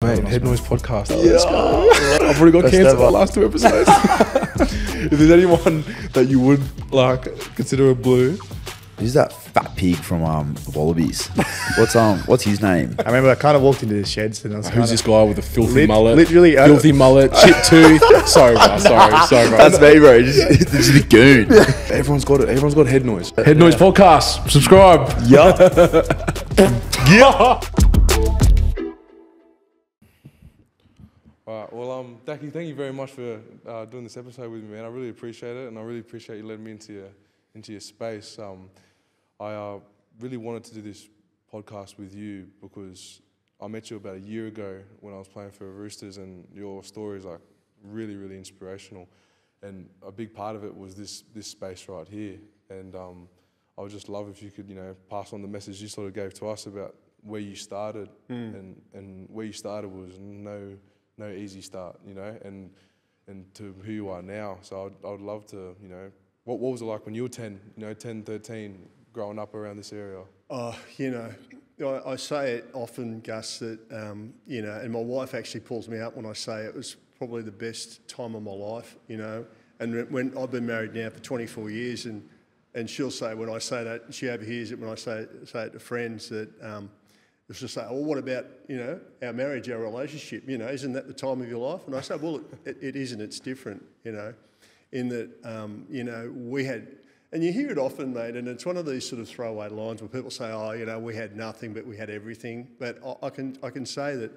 Mate, HeadNoise podcast. Let's go. I've already got cancelled the last 2 episodes. If there's anyone that you would like consider a blue, who's that fat pig from the Wallabies? What's his name? I remember I kind of walked into the sheds and I was who's this guy with a filthy mullet? Literally, filthy mullet, chipped tooth. Sorry, bro. Sorry, bro. That's me, bro. Just a goon. Everyone's got it. Everyone's got HeadNoise. HeadNoise podcast. Subscribe. Yeah. All right, well, Dacky, thank you very much for doing this episode with me, man. I really appreciate it, and I really appreciate you letting me into your space. I really wanted to do this podcast with you because I met you about a year ago when I was playing for Roosters, and your story is like really, really inspirational. And a big part of it was this space right here. And I would just love if you could, pass on the message you sort of gave to us about where you started, and where you started was no easy start, and to who you are now. So I would love to, what was it like when you were 10, 10, 13, growing up around this area? I say it often, Gus, that, and my wife actually pulls me up when I say it was probably the best time of my life, and when I've been married now for 24 years, and she'll say when I say that, she overhears it when I say it to friends that, it's just say, well, what about, our marriage, our relationship, isn't that the time of your life? And I say, well, it isn't, it's different, in that, we had, and you hear it often, mate, and it's one of these sort of throwaway lines where people say, oh, we had nothing, but we had everything. But I can say that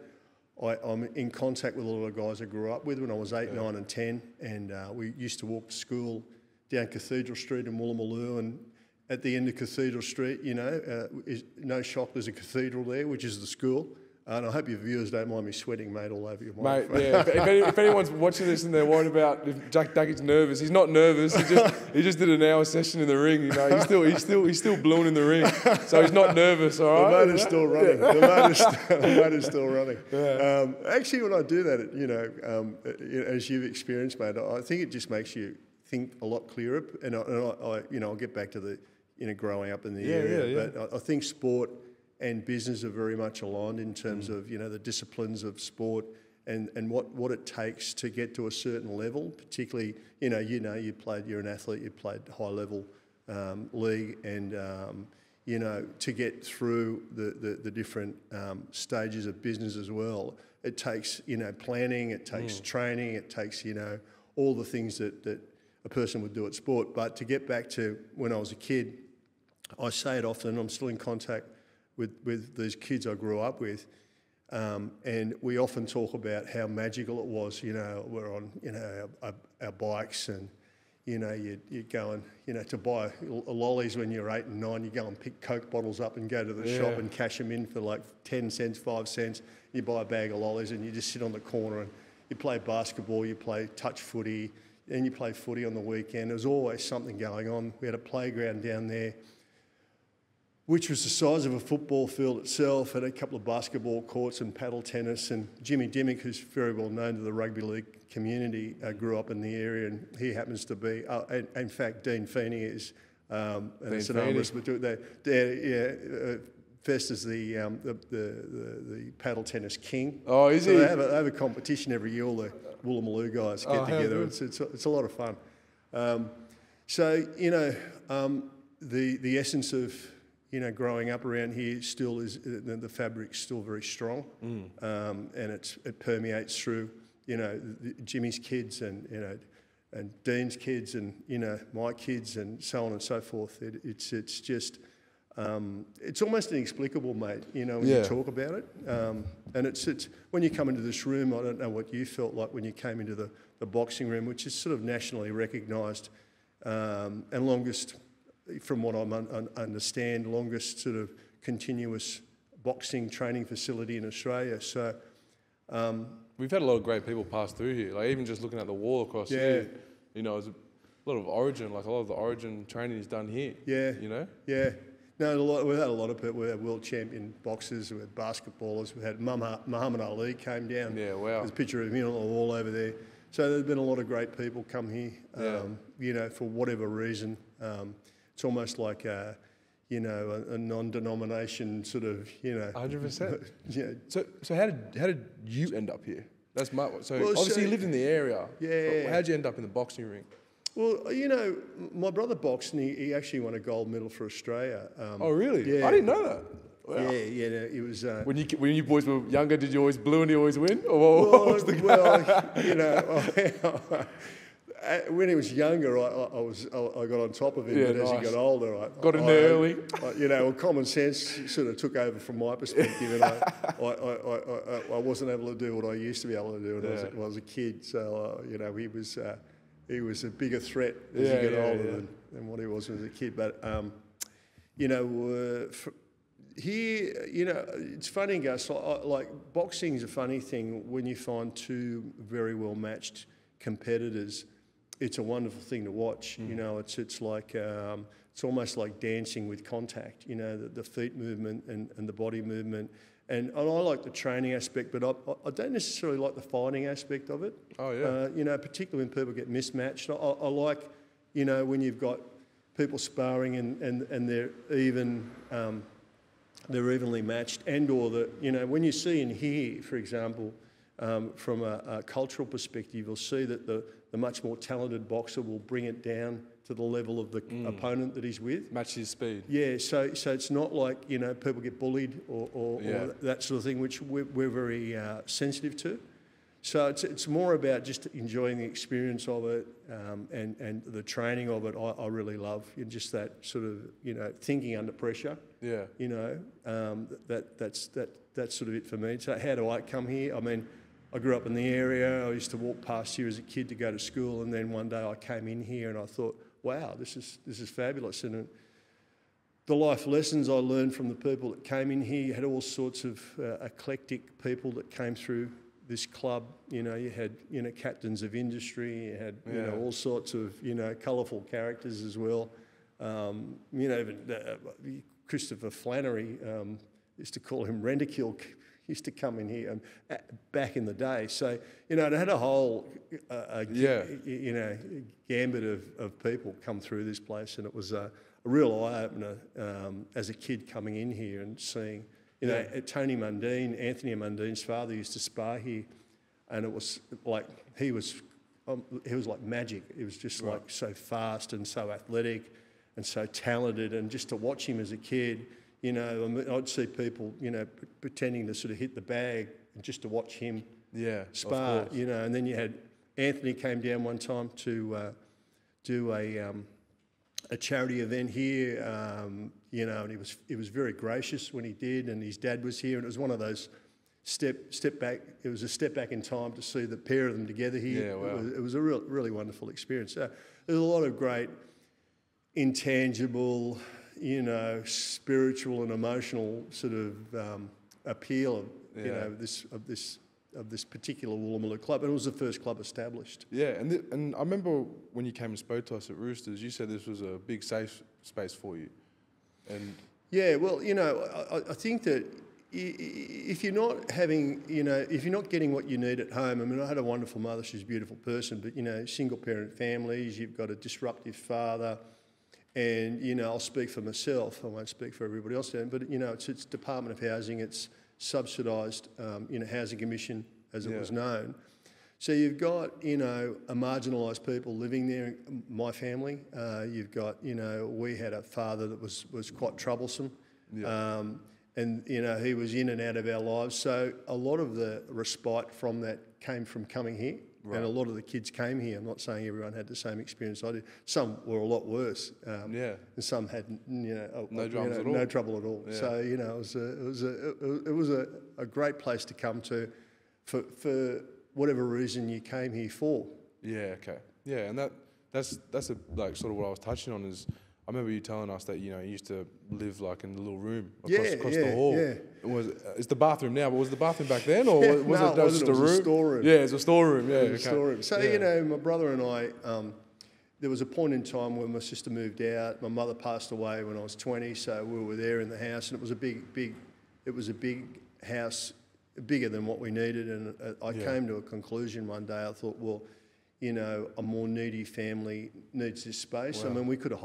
I'm in contact with a lot of guys I grew up with when I was 8, 9 and 10, and we used to walk to school down Cathedral Street in Woolloomooloo, and at the end of Cathedral Street, no shock, there's a cathedral there, which is the school. And I hope your viewers don't mind me sweating, mate, all over your microphone. Mate, yeah. If anyone's watching this and they're worried about if Dack's nervous, he's not nervous. He just did an hour session in the ring. He's still blowing in the ring, so he's not nervous. All right. The motor's still running. The motor's still running. Yeah. Actually, when I do that, as you've experienced, mate, I think it just makes you think a lot clearer. And I'll get back to the growing up in the area. But I think sport and business are very much aligned in terms of, the disciplines of sport and what it takes to get to a certain level, particularly, you're an athlete, you played high level league, and, to get through the different stages of business as well. It takes, planning, it takes training, it takes, all the things that a person would do at sport. But to get back to when I was a kid, I say it often, I'm still in contact with these kids I grew up with, and we often talk about how magical it was. We're on, our bikes, and you're going, to buy lollies when you're 8 and 9. You go and pick Coke bottles up and go to the shop and cash them in for like 10 cents, 5 cents. You buy a bag of lollies and you just sit on the corner and you play basketball, you play touch footy, and you play footy on the weekend. There was always something going on. We had a playground down there, which was the size of a football field itself, had a couple of basketball courts and paddle tennis. And Jimmy Dimmick, who's very well known to the rugby league community, grew up in the area, and he happens to be, in fact, Dean Feeney is, and it's an armist, but Fest is the paddle tennis king. Oh, is he? They have a competition every year. All the Woolloomooloo guys get together. It's a lot of fun. The essence of growing up around here still is the fabric's still very strong, and it permeates through Jimmy's kids and Dean's kids and my kids and so on and so forth. It's just. It's almost inexplicable, mate, when you talk about it. And it's when you come into this room, I don't know what you felt like when you came into the boxing room, which is sort of nationally recognised and longest, from what I understand, longest sort of continuous boxing training facility in Australia. So we've had a lot of great people pass through here. Like even just looking at the wall across here, there's a lot of origin. Like a lot of the origin training is done here. Yeah. No, we've had a lot of people. We had world champion boxers, we had basketballers, we had Muhammad Ali came down. Yeah, wow. There's a picture of him on the wall over there. So there's been a lot of great people come here, for whatever reason. It's almost like, a non-denomination sort of, 100%. Yeah. So how did you end up here? That's my so Well, obviously you lived in the area. Yeah. But how'd you end up in the boxing ring? Well, my brother boxed and he actually won a gold medal for Australia. Oh really? Yeah. I didn't know that. Wow. Yeah, no, it was. When you boys were younger, did you always blue and you always win? Or what was the when he was younger, I got on top of him, but as he got older, I got in there early. Common sense sort of took over from my perspective, and I wasn't able to do what I used to be able to do when I was a kid. So he was a bigger threat as he got older than what he was as a kid. But here, it's funny, Gus. Like boxing is a funny thing when you find two very well matched competitors. It's a wonderful thing to watch. It's like it's almost like dancing with contact. The feet movement and the body movement, and I like the training aspect, but I don't necessarily like the fighting aspect of it. Oh yeah. Particularly when people get mismatched. I like, when you've got people sparring and they're even. They're evenly matched, and/or when you see and hear, for example, from a cultural perspective, you'll see that the much more talented boxer will bring it down to the level of the opponent that he's with. Match his speed. Yeah, so it's not like people get bullied or that sort of thing, which we're very sensitive to. So it's more about just enjoying the experience of it and the training of it. I really love just that sort of thinking under pressure. Yeah. That's sort of it for me. So how do I come here? I mean, I grew up in the area. I used to walk past here as a kid to go to school, and then one day I came in here and I thought, wow, this is fabulous. And the life lessons I learned from the people that came in here, you had all sorts of eclectic people that came through this club. You had captains of industry, you had all sorts of colourful characters as well. Even Christopher Flannery, used to call him Rentakill, used to come in here back in the day. So it had a whole gambit of people come through this place, and it was a real eye opener as a kid coming in here and seeing. Tony Mundine, Anthony Mundine's father, used to spar here, and it was like he was like magic. It was just like so fast and so athletic and so talented, and just to watch him as a kid, I'd see people, pretending to sort of hit the bag just to watch him spar, and then you had Anthony came down one time to do a charity event here, and he was very gracious when he did, and his dad was here, and it was one of those step back. It was a step back in time to see the pair of them together here. Yeah, wow. It was a really wonderful experience. So there's a lot of great intangible, spiritual and emotional sort of appeal of this particular Woolloomooloo club, and it was the first club established. Yeah, and I remember when you came and spoke to us at Roosters, you said this was a big safe space for you. And yeah, well, I think that if you're not having, if you're not getting what you need at home, I mean, I had a wonderful mother, she's a beautiful person, but, single parent families, you've got a disruptive father, and, I'll speak for myself, I won't speak for everybody else, but, it's Department of Housing, it's subsidised, Housing Commission, as it was known. So you've got, a marginalised people living there, my family. You've got, we had a father that was quite troublesome. Yeah. And, he was in and out of our lives. So a lot of the respite from that came from coming here. Right. And a lot of the kids came here. I'm not saying everyone had the same experience I did. Some were a lot worse. And some had, no trouble at all. Yeah. So, it was a great place to come to for whatever reason you came here for. Yeah, okay. Yeah, and that's like sort of what I was touching on is I remember you telling us that you used to live like in the little room across the hall. Yeah. It's the bathroom now, but was the bathroom back then, or was it just a room? A storeroom. Yeah, it's a storeroom. Yeah, it was a storeroom. So my brother and I, there was a point in time when my sister moved out. My mother passed away when I was 20, so we were there in the house, and it was a big house, bigger than what we needed. And I came to a conclusion one day. I thought, well, a more needy family needs this space. Wow. I mean, we could have...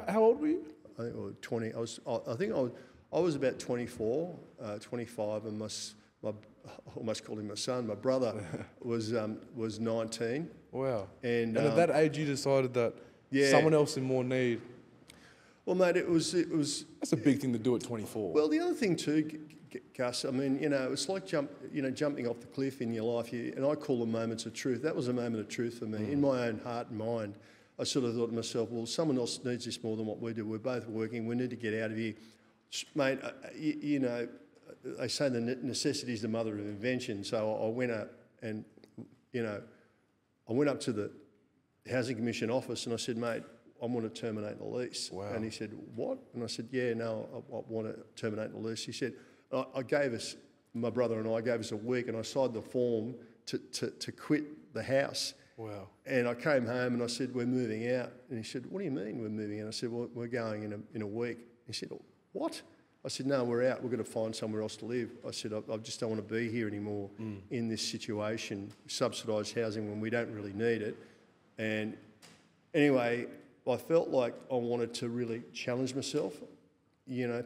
How old were you? I think I was 20. I was about 24, 25, and I almost called him my son. My brother was 19. Wow. And at that age, you decided that someone else in more need. Well, mate, it was. That's a big thing to do at 24. Well, the other thing too, Gus. I mean, it's like jumping off the cliff in your life. And I call them moments of truth. That was a moment of truth for me in my own heart and mind. I sort of thought to myself, well, someone else needs this more than what we do. We're both working. We need to get out of here, mate. They say the necessity is the mother of invention. So I went up and, I went up to the Housing Commission office and I said, mate, I want to terminate the lease. Wow. And he said, what? And I said, yeah, no, I want to terminate the lease. He said, my brother and I gave us a week and I signed the form to quit the house. Wow. And I came home and I said, we're moving out. And he said, what do you mean we're moving out? I said, well, we're going in a week. He said, what? I said, no, we're out. We're going to find somewhere else to live. I said, I just don't want to be here anymore in this situation, subsidised housing when we don't really need it. And anyway, I felt like I wanted to really challenge myself,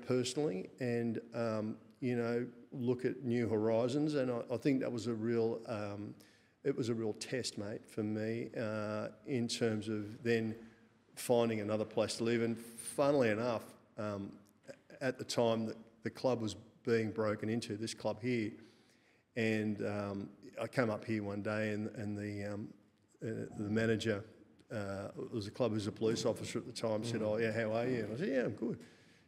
personally, and, look at new horizons. And I think that was a real test, mate, for me in terms of then finding another place to live. And funnily enough, at the time that the club was being broken into, this club here, and I came up here one day and the manager, it was a club who was a police officer at the time, said, oh yeah, how are you? And I said, yeah, I'm good.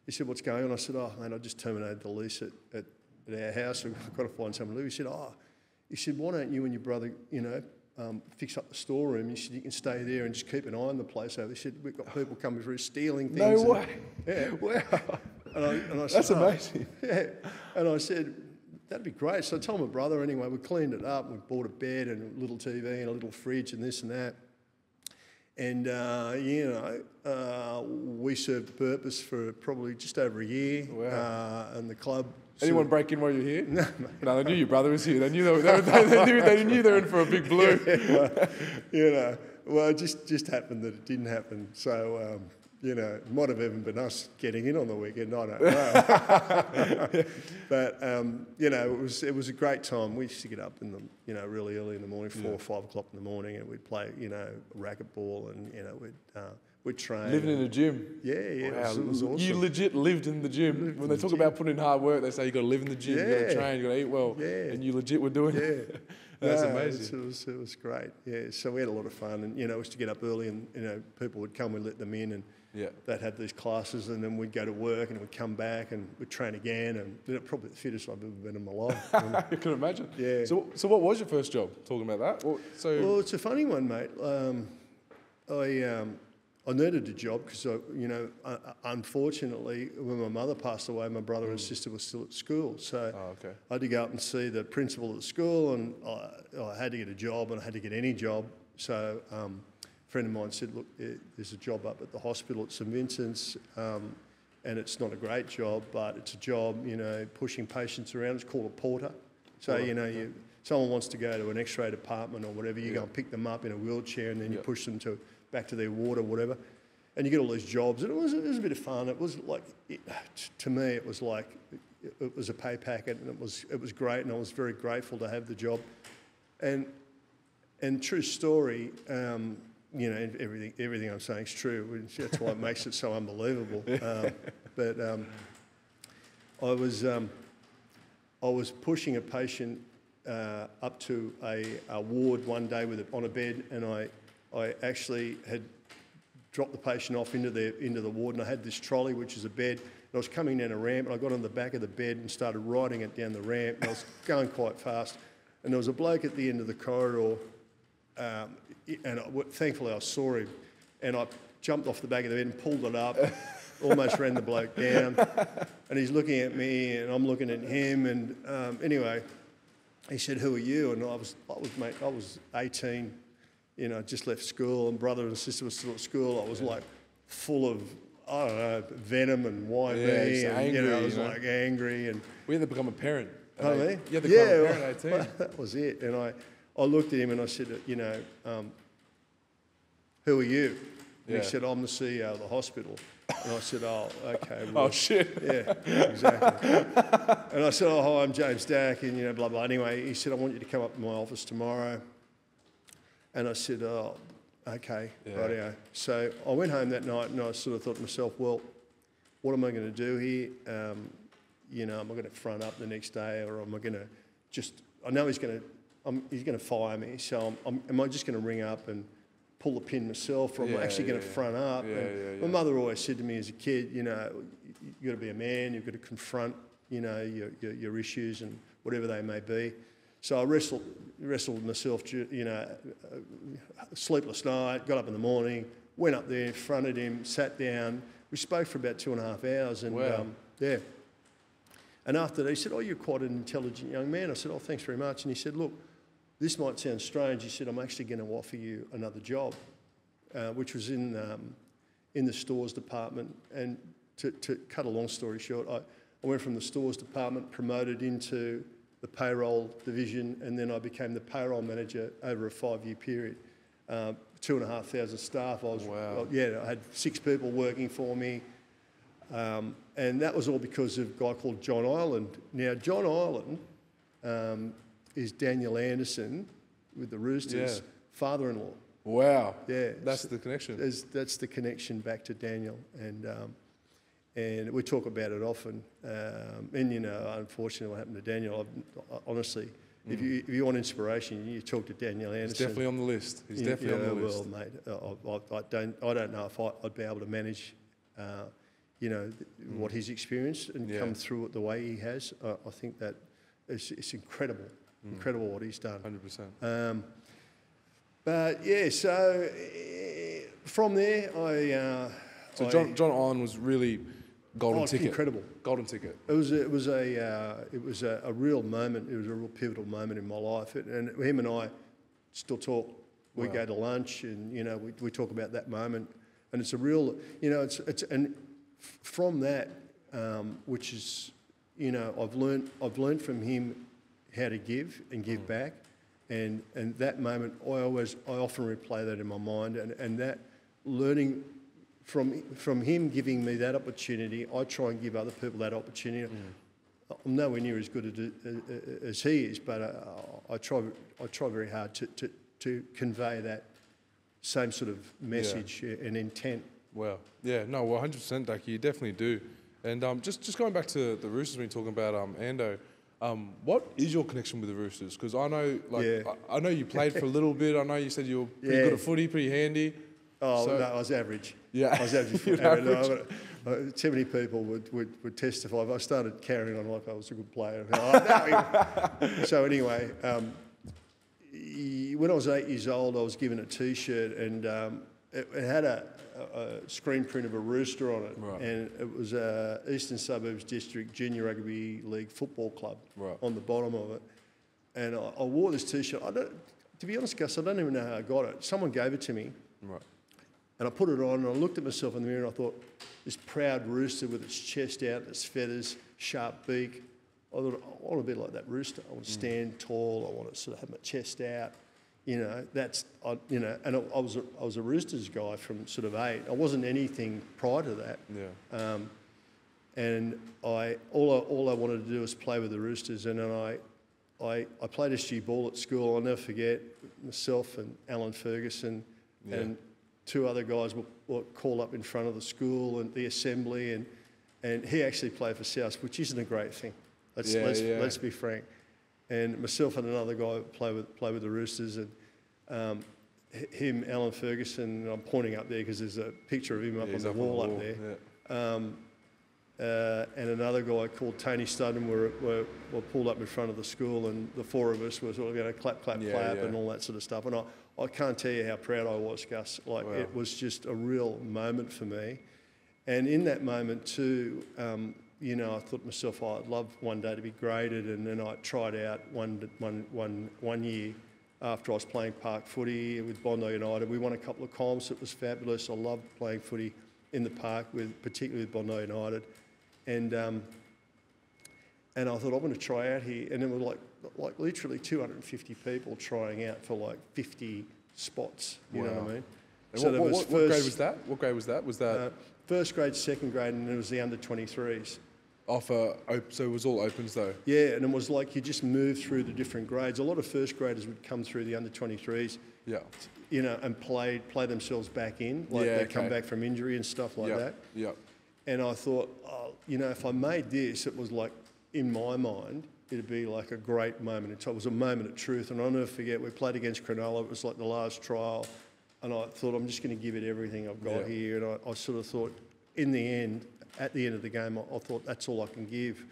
He said, what's going on? I said, oh mate, I just terminated the lease at our house. I've got to find somewhere to live. He said, why don't you and your brother, fix up the storeroom? He said, you can stay there and just keep an eye on the place over. He said, we've got people coming through stealing things. No way. Yeah. Wow. And I said, that's amazing. Yeah. And I said, that'd be great. So I told my brother anyway, we cleaned it up. We bought a bed and a little TV and a little fridge and this and that. And, we served the purpose for probably just over a year. Wow. And the club... Anyone break in while you're here? No, No, they knew your brother was here. They knew they knew they were in for a big blue. Yeah, well, it just happened that it didn't happen. So, it might have even been us getting in on the weekend. I don't know. But it was a great time. We used to get up in the really early in the morning, 4 or 5 o'clock in the morning, and we'd play racquetball, and we'd train. Living in a gym. Yeah. Wow. It was awesome. You legit lived in the gym. When they talk about putting in hard work, they say you got to live in the gym, you got to train, you got to eat well, and you legit were doing it. That's amazing. It was great. Yeah, so we had a lot of fun, and we used to get up early, and people would come, we'd let them in, and they'd have these classes, and then we'd go to work, and we'd come back, and we'd train again, and probably the fittest I've ever been in my life. I can imagine. Yeah. So what was your first job? Talking about that. Well, it's a funny one, mate. I needed a job because, unfortunately, when my mother passed away, my brother and sister were still at school. So I had to go up and see the principal of the school, and I had to get a job, and I had to get any job. So a friend of mine said, look, there's a job up at the hospital at St Vincent's, and it's not a great job, but it's a job, pushing patients around. It's called a porter. So, someone wants to go to an x-ray department or whatever, you go and pick them up in a wheelchair, and then you push them back to their ward or whatever, and you get all these jobs, and it was a bit of fun. It was like, to me, it was like, it was a pay packet, and it was great, and I was very grateful to have the job. And true story, everything I'm saying is true. That's why it makes it so unbelievable. But I was pushing a patient up to a ward one day on a bed, and I actually had dropped the patient off into the ward, and I had this trolley, which is a bed, and I was coming down a ramp, and I got on the back of the bed and started riding it down the ramp, and I was going quite fast, and there was a bloke at the end of the corridor, and thankfully I saw him, and I jumped off the back of the bed and pulled it up, almost ran the bloke down, and he's looking at me, and I'm looking at him, and anyway, he said, "Who are you?" And I was 18. Just left school, and brother and sister were still at school. I was like full of, I don't know, venom and why me, and angry, I was like angry. And we had to become a parent. Oh, me? You had to become a parent at 18. Well, that was it. And I looked at him and I said, who are you? And he said, I'm the CEO of the hospital. And I said, oh, okay. Oh, shit. Yeah, exactly. And I said, oh, hi, I'm James Dack, and, you know, blah, blah. Anyway, he said, I want you to come up to my office tomorrow. And I said, oh, okay, rightio. So I went home that night and I sort of thought to myself, well, what am I going to do here? You know, am I going to front up the next day, or am I going to just, I know he's going to fire me, so am I just going to ring up and pull the pin myself, or am I actually going to front up? My mother always said to me as a kid, you know, you've got to be a man, you've got to confront, you know, your issues and whatever they may be. So I wrestled myself, you know, sleepless night, got up in the morning, went up there, fronted him, sat down. We spoke for about 2.5 hours, and And after that, he said, oh, you're quite an intelligent young man. I said, oh, thanks very much. And he said, look, this might sound strange. He said, I'm actually going to offer you another job, which was in the stores department. And to cut a long story short, I went from the stores department, promoted into the payroll division, and then I became the payroll manager over a 5-year period. 2,500 staff. I had 6 people working for me. And that was all because of a guy called John Ireland. Now, John Ireland is Daniel Anderson with the Roosters' father-in-law. Wow. Yeah. That's the connection. That's the connection back to Daniel. And we talk about it often. And, you know, unfortunately what happened to Daniel, honestly, if you want inspiration, you talk to Daniel Anderson. He's definitely on the list. He's definitely on the list. Well, mate, I don't know if I'd be able to manage you know, what he's experienced and come through it the way he has. I think that it's incredible, incredible what he's done. 100%. But yeah, so from there, John Ireland was really golden ticket. Incredible. Golden ticket. It was a real moment. It was a real pivotal moment in my life. And him and I still talk. We go to lunch, and you know, we talk about that moment. And it's a real, you know, and from that, which is, you know, I've learned from him how to give and give back, and that moment I often replay that in my mind, and that learning from him giving me that opportunity, I try and give other people that opportunity. I'm nowhere near as good as he is, but I try very hard to convey that same sort of message and intent. Wow. Yeah, no, well, 100%, Dack, you definitely do. And just going back to the Roosters when you're talking about Ando, what is your connection with the Roosters? Because I know, I know you played for a little bit. I know you said you were pretty good at footy, pretty handy. Oh, no, I was average. Yeah. I was average. Too many people would testify. If I started carrying on like I was a good player. So anyway, when I was 8 years old, I was given a T-shirt, and it had a screen print of a rooster on it, and it was Eastern Suburbs District Junior Rugby League Football Club on the bottom of it. And I wore this T-shirt. To be honest, Gus, I don't even know how I got it. Someone gave it to me, and I put it on, and I looked at myself in the mirror, and I thought, this proud rooster with its chest out, its feathers, sharp beak. I thought, I want to be like that rooster. I want to stand tall. I want to sort of have my chest out. You know, and I was a Roosters guy from sort of 8. I wasn't anything prior to that. Yeah. And all I wanted to do was play with the Roosters, and then I played SG ball at school. I'll never forget, myself and Alan Ferguson and 2 other guys were called up in front of the school and the assembly, and he actually played for South, which isn't a great thing. Let's be frank. And myself and another guy play with the Roosters, and him, Alan Ferguson, I'm pointing up there because there's a picture of him up on the wall up there. And another guy called Tony Studden were pulled up in front of the school, and the 4 of us were sort of going to clap, and all that sort of stuff. And I can't tell you how proud I was, Gus. It was just a real moment for me. And in that moment too, you know, I thought to myself, I'd love one day to be graded, and then I tried out one year after I was playing park footy with Bondi United. We won a couple of comps. It was fabulous. I loved playing footy in the park, particularly with Bondi United. And I thought, I'm going to try out here. And there were like literally 250 people trying out for like 50 spots, you know what I mean? And So what grade was that? What grade was that? Was that first grade, second grade, and it was the under 23s. so it was all opens though? Yeah, and it was like you just moved through the different grades. A lot of first graders would come through the under 23s, Yeah. you know, and play themselves back in, like Yeah, they come okay. back from injury and stuff like that. Yeah. And I thought, oh, you know, if I made this, it was like, in my mind, it'd be like a great moment. It was a moment of truth, and I'll never forget, we played against Cronulla. It was like the last trial, and I thought, I'm just going to give it everything I've got here. And I sort of thought, in the end, at the end of the game, I thought, that's all I can give.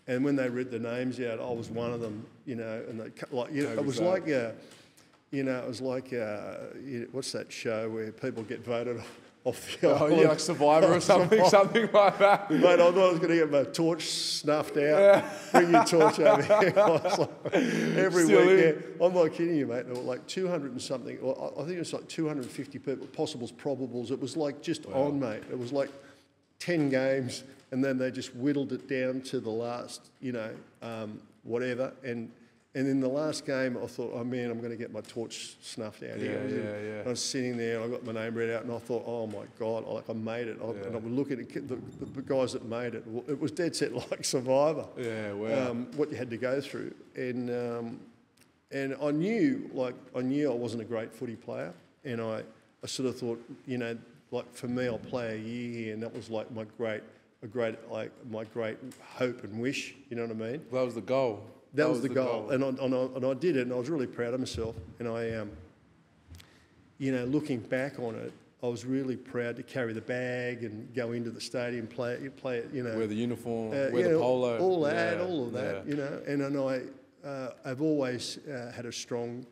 And when they read the names out, I was one of them, you know, and they, like, you know, it was like, what's that show where people get voted off the island? Oh, yeah, like Survivor or something like that. Mate, I thought I was going to get my torch snuffed out. Bring your torch over here. I was like, every weekend. I'm not kidding you, mate. There were like 200 and something. Well, I think it was like 250 people, possibles, probables. It was like just on, mate. It was like 10 games, and then they just whittled it down to the last, you know, whatever. And in the last game, I thought, oh man, I'm going to get my torch snuffed out here. I was sitting there, I got my name read out, and I thought, oh my God, I made it. And I would look at the guys that made it. It was dead set like Survivor. Yeah, wow. What you had to go through, and I knew I wasn't a great footy player, and I sort of thought, you know, like for me, I'll play a year here, and that was like my great hope and wish. You know what I mean? That was the goal. That was the goal. And I did it, and I was really proud of myself. And I, you know, looking back on it, I was really proud to carry the bag and go into the stadium, play it, you know. Wear the uniform, wear the polo. All of that, you know. And I've always had a strong,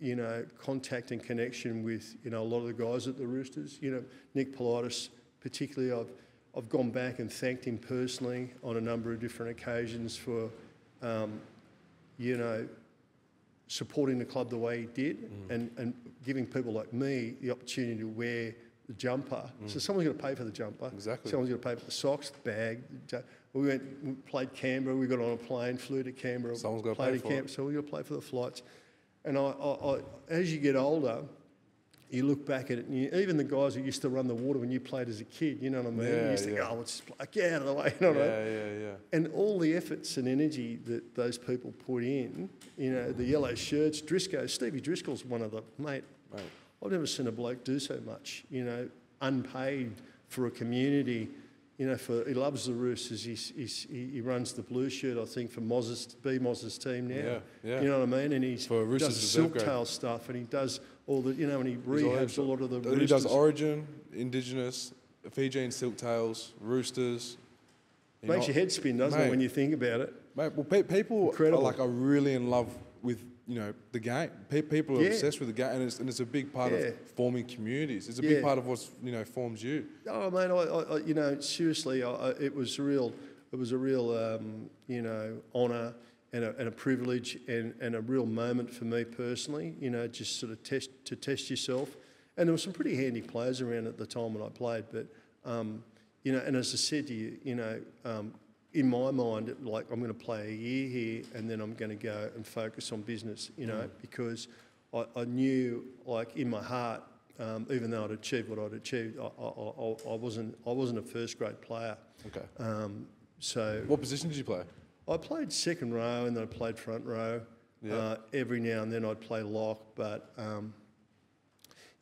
you know, contact and connection with, you know, a lot of the guys at the Roosters. You know, Nick Politis particularly, I've gone back and thanked him personally on a number of different occasions for, you know, supporting the club the way he did, and giving people like me the opportunity to wear the jumper. So someone's got to pay for the jumper. Exactly. Someone's got to pay for the socks, the bag. We played Canberra. We got on a plane, flew to Canberra. Someone's got to played pay in for Canberra, it. so we got to pay for the flights. And I, as you get older, you look back at it, and even the guys who used to run the water when you played as a kid, you know what I mean? You used to go, oh, let's get out of the way, you know what I mean? Yeah. And all the efforts and energy that those people put in, you know, the yellow shirts, Stevie Driscoll's one of the, mate, I've never seen a bloke do so much, you know, unpaid for a community. You know, he loves the Roosters. He runs the blue shirt, I think, for Moz's team now. Yeah. You know what I mean? And he does the silk tail stuff, and he does all the, you know, and he rehabs a lot of the Roosters. He does Origin, Indigenous, Fijian silk tails, Roosters. Makes your head spin, doesn't it, when you think about it? Mate, well, people are really in love with, you know, the game. People are obsessed with the game, and it's a big part of forming communities. It's a big part of what's, you know, forms you. Oh man, I you know, seriously, it was a real, you know, honour and a privilege and a real moment for me personally. You know, just sort of test yourself. And there were some pretty handy players around at the time when I played, but you know, and as I said to you, you know. In my mind, like, I'm going to play a year here and then I'm going to go and focus on business, you know, because I knew, like, in my heart, even though I'd achieved what I'd achieved, I wasn't a first grade player. Okay. So what position did you play? I played second row and then I played front row. Every now and then I'd play lock, but you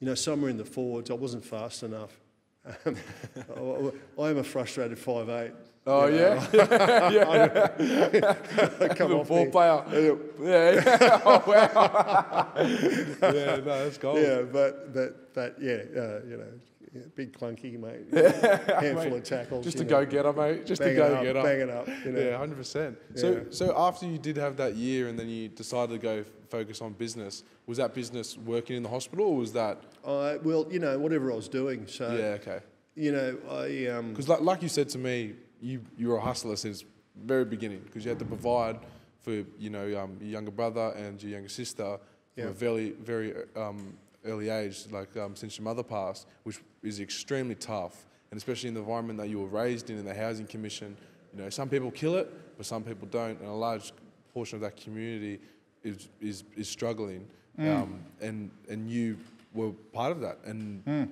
know, somewhere in the forwards, I wasn't fast enough. I am a frustrated 5'8". Oh, you know? Come the off ball me. player. Yeah. Oh, wow. Yeah, no, that's gold. Yeah, but you know, big clunky, mate. Handful of tackles. Just to go getter, mate. Just to go getter. Bang it up. You know? Yeah, 100%. So after you did have that year and then you decided to go focus on business, was that business working in the hospital or was that? Well, you know, whatever I was doing. So yeah, okay. You know, because like you said to me, you were a hustler since the very beginning because you had to provide for, you know, your younger brother and your younger sister from a very early age, like since your mother passed, which is extremely tough, and especially in the environment that you were raised in the housing commission. You know, some people kill it, but some people don't, and a large portion of that community is struggling. And you were part of that. And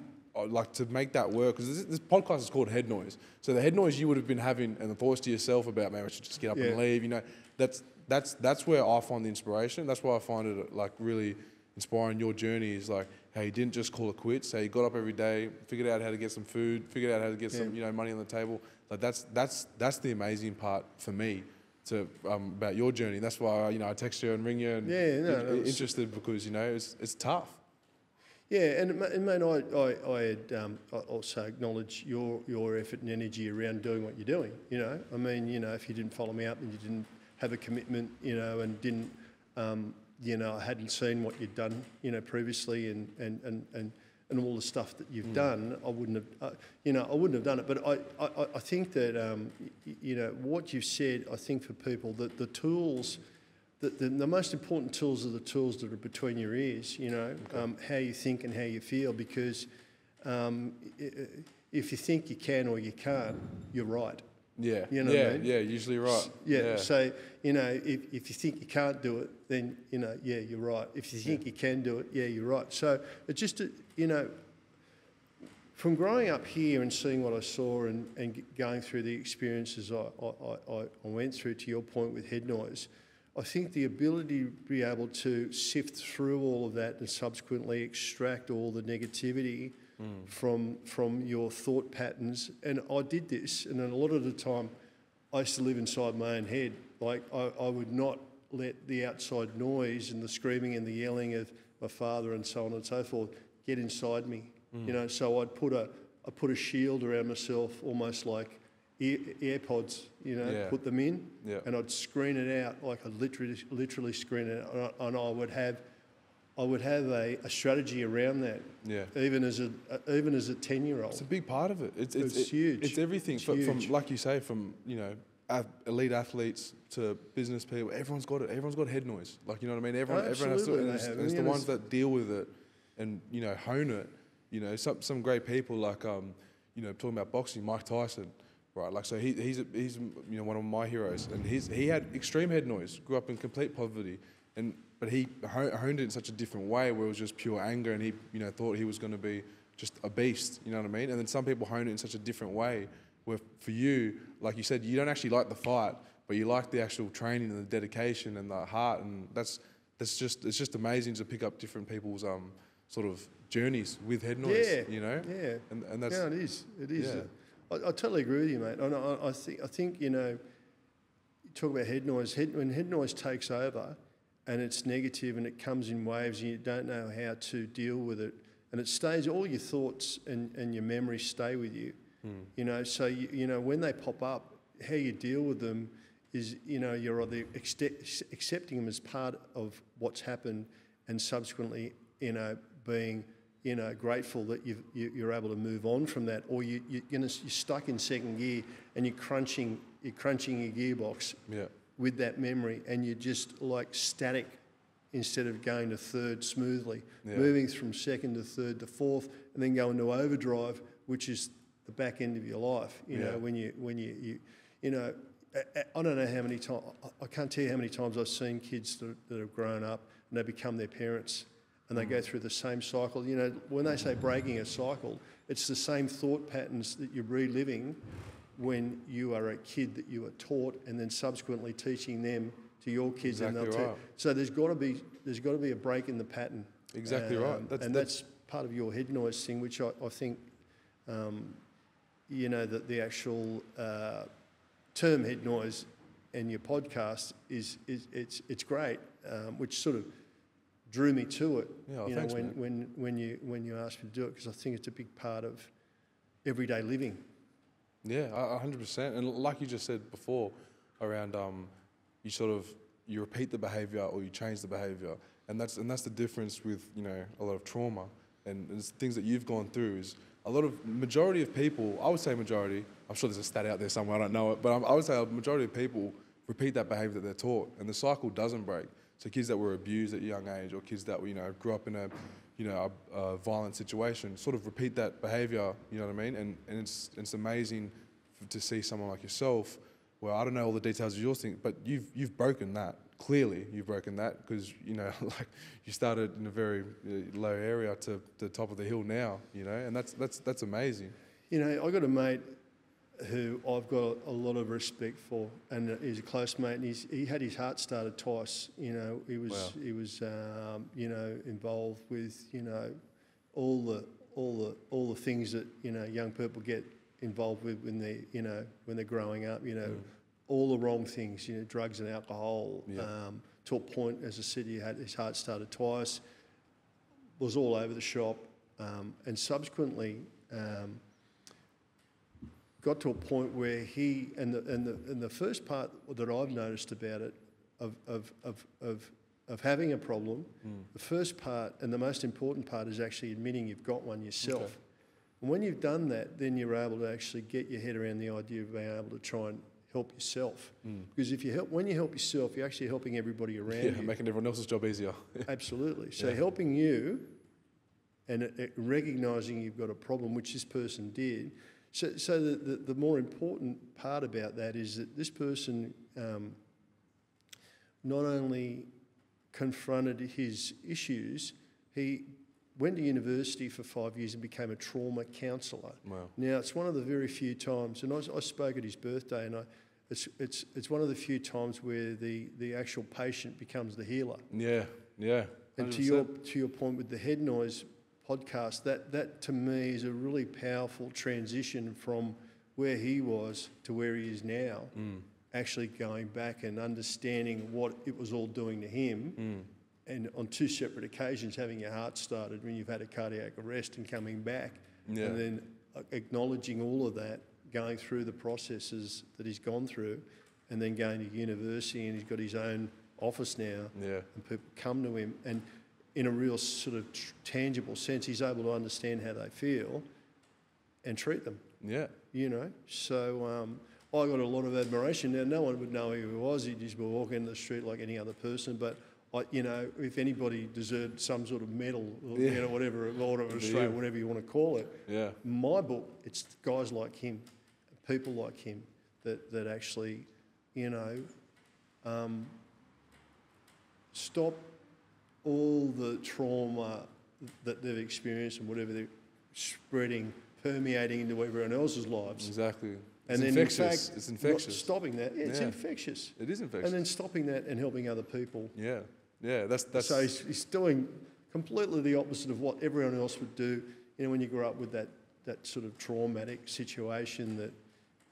like to make that work, because this podcast is called HeadNoise. So the HeadNoise you would have been having and the thoughts to yourself about, man, I should just get up and leave, you know, that's where I find the inspiration. That's why I find it like really inspiring. Your journey is like, hey, you didn't just call it quits. Hey, you got up every day, figured out how to get some food, figured out how to get some, you know, money on the table. Like that's the amazing part for me to about your journey. That's why I text you and ring you and interested because, you know, it's tough. Yeah, and mate, I also acknowledge your effort and energy around doing what you're doing. You know, I mean, you know, if you didn't follow me up and you didn't have a commitment, you know, and didn't, you know, I hadn't seen what you'd done, you know, previously, and all the stuff that you've done, I wouldn't have, I wouldn't have done it. But I think that, you know, what you've said, I think for people that the tools. The most important tools are the tools that are between your ears, you know, how you think and how you feel, because if you think you can or you can't, you're right. Yeah, you know what I mean? Yeah, usually right. Yeah, so, you know, if you think you can't do it, then, you know, yeah, you're right. If you think you can do it, yeah, you're right. So it's just, you know, from growing up here and seeing what I saw and going through the experiences I went through, to your point with HeadNoise, I think the ability to be able to sift through all of that and subsequently extract all the negativity from your thought patterns. And I did this, and a lot of the time I used to live inside my own head. Like I would not let the outside noise and the screaming and the yelling of my father and so on and so forth get inside me. You know, so I'd put a shield around myself, almost like AirPods, you know, put them in, and I'd screen it out, like I'd literally screen it out, and I would have a strategy around that. Yeah. Even as a 10-year-old. It's a big part of it. It's huge. It's everything. From like you say, from, you know, elite athletes to business people. Everyone's got it. Everyone's got HeadNoise. Like, you know what I mean? Everyone has to. And it's the ones that deal with it and, you know, hone it. You know, some great people like you know, talking about boxing, Mike Tyson. Right, like, so he's you know, one of my heroes, and he had extreme HeadNoise, grew up in complete poverty, but he honed it in such a different way where it was just pure anger, and he, you know, thought he was going to be just a beast, you know what I mean? And then some people hone it in such a different way where for you, like you said, you don't actually like the fight, but you like the actual training and the dedication and the heart, and it's just amazing to pick up different people's sort of journeys with HeadNoise, you know? Yeah, and that's, it is. Yeah. I totally agree with you, mate. I think you know, you talk about HeadNoise. When HeadNoise takes over, and it's negative and it comes in waves, and you don't know how to deal with it, and it stays. All your thoughts and your memories stay with you. You know, so you know when they pop up, how you deal with them is, you know, you're either accepting them as part of what's happened, and subsequently, you know, being, you know, grateful that you're able to move on from that, or you're stuck in second gear and you're crunching your gearbox with that memory, and you're just like static instead of going to third smoothly, moving from second to third to fourth, and then going to overdrive, which is the back end of your life. You know, when you know, I don't know how many times, I can't tell you how many times I've seen kids that have grown up and they become their parents. And they go through the same cycle. You know, when they say breaking a cycle, it's the same thought patterns that you're reliving when you are a kid that you were taught, and then subsequently teaching them to your kids. Exactly, and they'll right. So there's got to be a break in the pattern. Exactly right. That's part of your HeadNoise thing, which I think, you know, that the actual term HeadNoise and your podcast it's great, which sort of drew me to it, you know, thanks, when you asked me to do it, because I think it's a big part of everyday living. Yeah, 100%. And like you just said before, around you repeat the behaviour or you change the behaviour, and that's the difference with, you know, a lot of trauma and things that you've gone through. Is a lot of majority of people, I would say majority. I'm sure there's a stat out there somewhere, I don't know it, but I would say a majority of people repeat that behaviour that they're taught, and the cycle doesn't break. So kids that were abused at a young age, or kids that, you know, grew up in a violent situation, sort of repeat that behaviour. You know what I mean? And it's amazing to see someone like yourself, where I don't know all the details of your thing, but you've broken that. clearly you've broken that because, you know, like you started in a very low area to the top of the hill now, you know, and that's amazing. You know, I got a mate who I've got a lot of respect for, and he's a close mate, and he had his heart started twice. You know, he was you know, involved with, you know, all the things that, you know, young people get involved with when they, you know, when they're growing up. You know, all the wrong things. You know, drugs and alcohol. To a point, as I said, he had his heart started twice. Was all over the shop, and subsequently. Got to a point where he and the first part that I've noticed about it of having a problem, the first part and the most important part is actually admitting you've got one yourself. Okay. And when you've done that, then you're able to actually get your head around the idea of being able to try and help yourself. Because if you when you help yourself, you're actually helping everybody around you. Making everyone else's job easier. Absolutely. So helping you and recognising you've got a problem, which this person did. So the more important part about that is that this person not only confronted his issues, he went to university for 5 years and became a trauma counsellor. Wow. Now, it's one of the very few times, and I spoke at his birthday, and it's one of the few times where the actual patient becomes the healer. Yeah, yeah. 100%. And to your point with the HeadNoise podcast, that to me is a really powerful transition from where he was to where he is now, actually going back and understanding what it was all doing to him, and on two separate occasions having your heart started when you've had a cardiac arrest and coming back, and then acknowledging all of that, going through the processes that he's gone through, and then going to university, and he's got his own office now, and people come to him, and in a real sort of tangible sense, he's able to understand how they feel and treat them. Yeah. You know, so I got a lot of admiration. Now, no one would know who he was. He'd just be walking in the street like any other person. But, you know, if anybody deserved some sort of medal, you know, whatever, Order of Australia, whatever you want to call it, my book, it's guys like him, people like him that actually, you know, stop all the trauma that they've experienced and whatever they're spreading, permeating into everyone else's lives. Exactly. And it's then infectious. in fact, it's infectious. Stopping that, it's infectious. It is infectious. And then stopping that and helping other people. Yeah, yeah. That's. So he's doing completely the opposite of what everyone else would do. You know, when you grow up with that sort of traumatic situation that,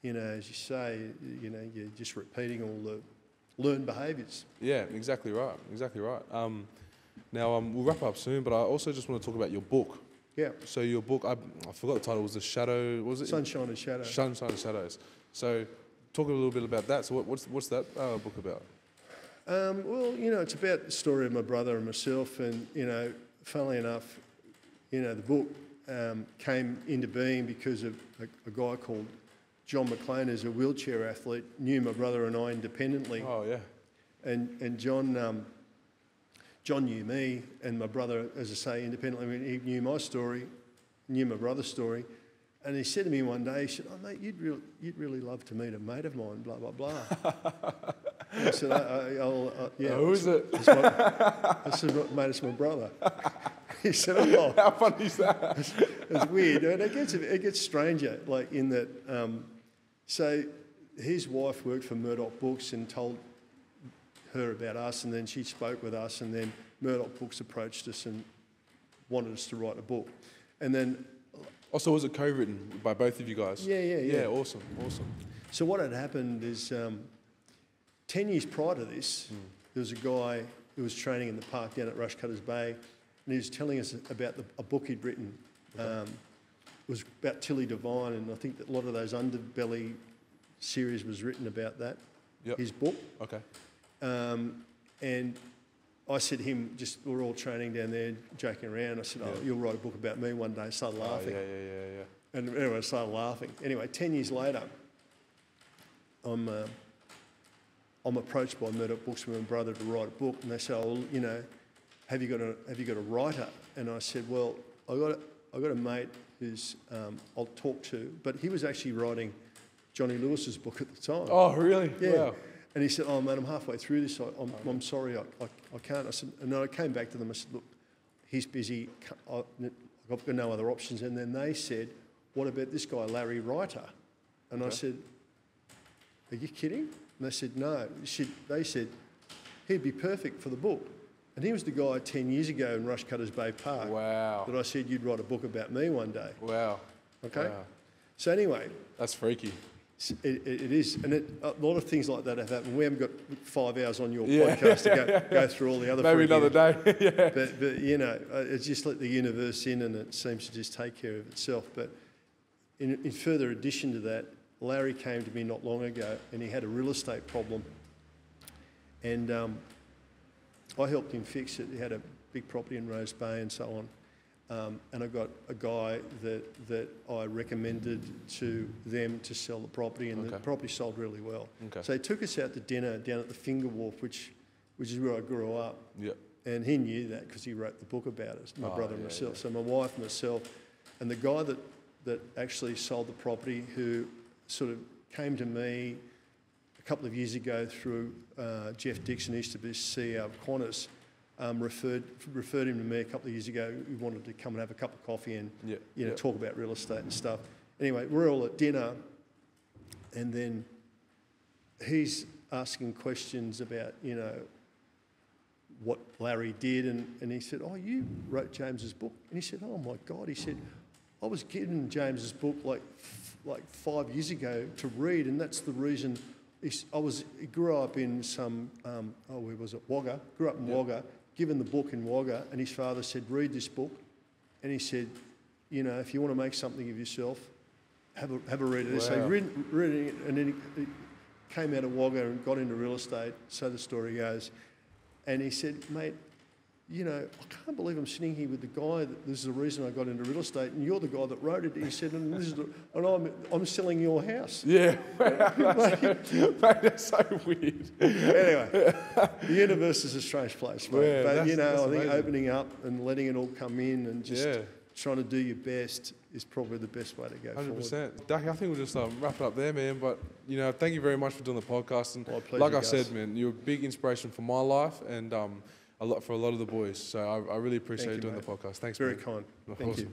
you know, as you say, you know, you're just repeating all the learned behaviours. Yeah, exactly right. Exactly right. Now, we'll wrap up soon, but I also just want to talk about your book. Yeah. So your book, I forgot the title, was The Shadow, what was it? Sunshine and Shadows. Sunshine and Shadows. So talk a little bit about that. So what's that book about? Well, you know, it's about the story of my brother and myself, and, you know, funnily enough, you know, the book came into being because of a guy called John McLean, who's a wheelchair athlete, knew my brother and I independently. Oh, yeah. And John knew me and my brother, as I say, independently. I mean, he knew my story, knew my brother's story. And he said to me one day, he said, "Oh, mate, you'd really love to meet a mate of mine, blah, blah, blah." I said, yeah. Who is it? I said, "Mate, it's my brother." He said, "Oh." How funny is that? It's weird. And it gets stranger, like in that, so his wife worked for Murdoch Books and told her about us, and then she spoke with us, and then Murdoch Books approached us and wanted us to write a book. And then... Also, was it co-written by both of you guys? Yeah. Yeah, awesome. So what had happened is 10 years prior to this, there was a guy who was training in the park down at Rushcutters Bay, and he was telling us about a book he'd written. It was about Tilly Devine, and I think that a lot of those Underbelly series was written about that, his book. Okay. And I said to him, we're all training down there, joking around. I said, "Oh, you'll write a book about me one day." I started laughing. Yeah. And everyone started laughing. Anyway, 10 years later, I'm approached by Murdoch Books with my brother to write a book, and they said, "Oh, well, you know, have you got a writer?" And I said, "Well, I got a mate who's I'll talk to," but he was actually writing Johnny Lewis's book at the time. Oh, really? Yeah. Wow. And he said, oh, man, I'm halfway through this. I'm sorry, I can't. I said, and I came back to them. I said, look, he's busy. I've got no other options. And then they said, what about this guy, Larry Reiter? And I said, are you kidding? And they said, no. They said, he'd be perfect for the book. And he was the guy 10 years ago in Rushcutters Bay Park. Wow. That I said, you'd write a book about me one day. Wow. Okay? Wow. So anyway. That's freaky. It is. And a lot of things like that have happened. We haven't got 5 hours on your podcast to go through all the other Maybe another day. Yeah. But you know, it's just let the universe in and it seems to just take care of itself. But in further addition to that, Larry came to me not long ago and he had a real estate problem. And I helped him fix it. He had a big property in Rose Bay and so on. And I got a guy that I recommended to them to sell the property, and the property sold really well. Okay. So he took us out to dinner down at the Finger Wharf, which is where I grew up. Yep. And he knew that because he wrote the book about us, my brother and myself. Yeah. So my wife, myself, and the guy that actually sold the property, who sort of came to me a couple of years ago through Jeff Dixon, who used to be CEO of Qantas. Referred him to me a couple of years ago. He wanted to come and have a cup of coffee and talk about real estate and stuff. Anyway, we're all at dinner, and then he's asking questions about what Larry did, and he said, "Oh, you wrote James's book?" And he said, "Oh my God," he said, "I was given James's book like 5 years ago to read, and that's the reason." He grew up in some where was it? Wagga. Grew up in Wagga. Given the book in Wagga, and his father said, read this book. And he said, if you want to make something of yourself, have a read of this. Wow. So he read it, and then he came out of Wagga and got into real estate, so the story goes. And he said, mate, I can't believe I'm sitting here with the guy this is the reason I got into real estate, and you're the guy that wrote it. He said, and I'm selling your house. Yeah. Mate, that's so weird. Anyway, the universe is a strange place, mate. Yeah, but, that's I think amazing. Opening up and letting it all come in and just trying to do your best is probably the best way to go 100%. forward. Dack, I think we'll just wrap it up there, man. But, thank you very much for doing the podcast. And pleasure, like I guys. said, man, you're a big inspiration for my life and for a lot of the boys. So I really appreciate you doing the podcast. Thanks, Very man. kind. Thank you.